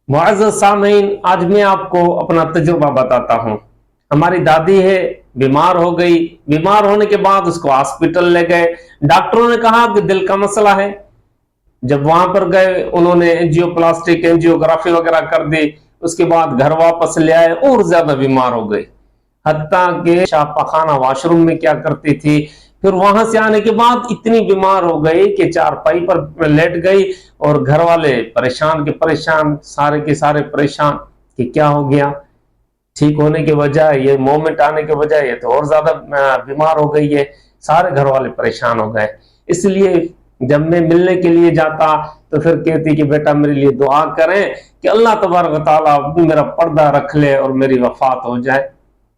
मुअज़्ज़ज़ सामीन, आज मैं आपको अपना तजुर्बा बताता हूँ। हमारी दादी है, बीमार हो गई। बीमार होने के बाद उसको हॉस्पिटल ले गए। डॉक्टरों ने कहा कि दिल का मसला है। जब वहां पर गए, उन्होंने एंजियोप्लास्टिक एंजियोग्राफी वगैरह कर दी। उसके बाद घर वापस ले आए और ज्यादा बीमार हो गई, हत्ता के शापाखाना वॉशरूम में क्या करती थी। फिर वहां से आने के बाद इतनी बीमार हो गई कि चारपाई पर लेट गई और घर वाले परेशान के परेशान, सारे के सारे परेशान कि क्या हो गया। ठीक होने के बजाय, ये मोमेंट आने के बजाय ये तो और ज्यादा बीमार हो गई है। सारे घर वाले परेशान हो गए। इसलिए जब मैं मिलने के लिए जाता तो फिर कहती कि बेटा मेरे लिए दुआ करें कि अल्लाह तबारक व तआला मेरा पर्दा रख ले और मेरी वफात हो जाए,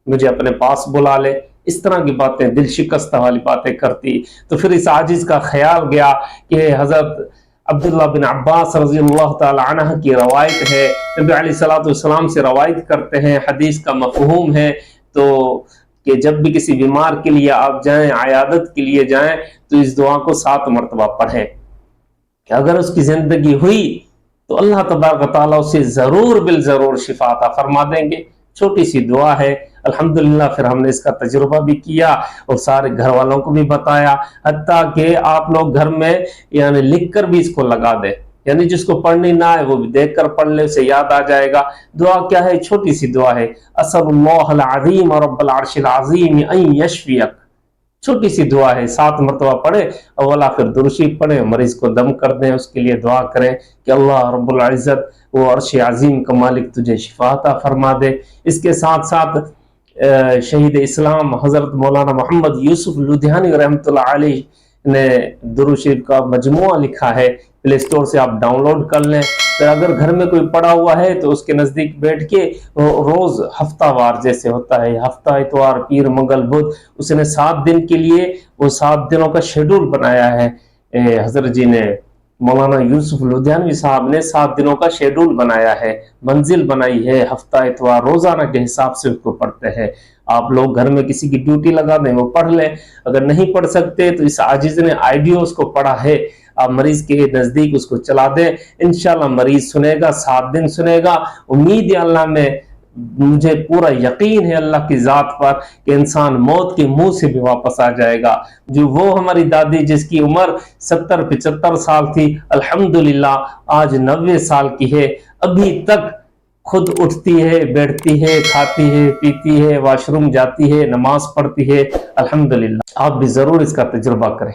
मुझे अपने पास बुला ले। इस तरह की बातें, दिल शिकस्त वाली बातें करती। तो फिर इस आजिज का ख्याल गया कि हजरत अब्दुल्लाह बिन अब्बास रज़ी अल्लाह तआला अन्हु की रवायत है, नबी अलैहिस्सलातु वस्सलाम से रवायत करते हैं, हदीस का मफ़हूम है तो कि जब भी किसी बीमार के लिए आप जाएं, आयादत के लिए जाएं, तो इस दुआ को 7 मरतबा पढ़ें कि अगर उसकी जिंदगी हुई तो अल्लाह तबारक व तआला उसे जरूर बिल जरूर शिफा अता फरमा देंगे। छोटी सी दुआ है। अल्हम्दुलिल्लाह फिर हमने इसका तजुर्बा भी किया और सारे घर वालों को भी बताया, हत्ता कि आप लोग घर में यानी लिख कर भी इसको लगा दे, यानी जिसको पढ़नी ना है वो भी देख कर पढ़ ले, उसे याद आ जाएगा। दुआ क्या है? छोटी सी दुआ है, असअलुल्लाहल अज़ीम रब्बल अर्शिल अज़ीम अन यशफियक। छोटी सी दुआ है, 7 मरतबा पढ़े, अवला फिर दुरूद पढ़े, मरीज को दम कर दें, उसके लिए दुआ करें कि अल्लाह रब्बुल इज्जत वो अर्श अजीम का मालिक तुझे शिफा अता फरमा दे। इसके साथ साथ शहीद इस्लाम हजरत मौलाना मोहम्मद यूसुफ लुधियानी रहमतुल्लाह अलैह ने दुरूद शरीफ का मजमुआ लिखा है, प्ले स्टोर से आप डाउनलोड कर लें। तो अगर घर में कोई पड़ा हुआ है तो उसके नजदीक बैठ के रोज हफ्तावार, जैसे होता है हफ्ता, इतवार, पीर, मंगल, बुध, उसने 7 दिन के लिए वो 7 दिनों का शेड्यूल बनाया है। हजरत जी ने, मौलाना यूसुफ लुधियानवी साहब ने 7 दिनों का शेड्यूल बनाया है, मंजिल बनाई है, हफ्ता इतवार रोजाना के हिसाब से उसको पढ़ते हैं। आप लोग घर में किसी की ड्यूटी लगा दें, वो पढ़ लें। अगर नहीं पढ़ सकते तो इस आजिज ने आइडियो उसको पढ़ा है, आप मरीज के नजदीक उसको चला दें, इंशाल्लाह मरीज सुनेगा, 7 दिन सुनेगा। उम्मीद है अल्लाह में, मुझे पूरा यकीन है अल्लाह की जात पर कि इंसान मौत के मुंह से भी वापस आ जाएगा। जो वो हमारी दादी जिसकी उम्र 70-75 साल थी, अल्हम्दुलिल्लाह आज 90 साल की है, अभी तक खुद उठती है, बैठती है, खाती है, पीती है, वॉशरूम जाती है, नमाज पढ़ती है। अल्हम्दुलिल्लाह, आप भी जरूर इसका तजुर्बा करें।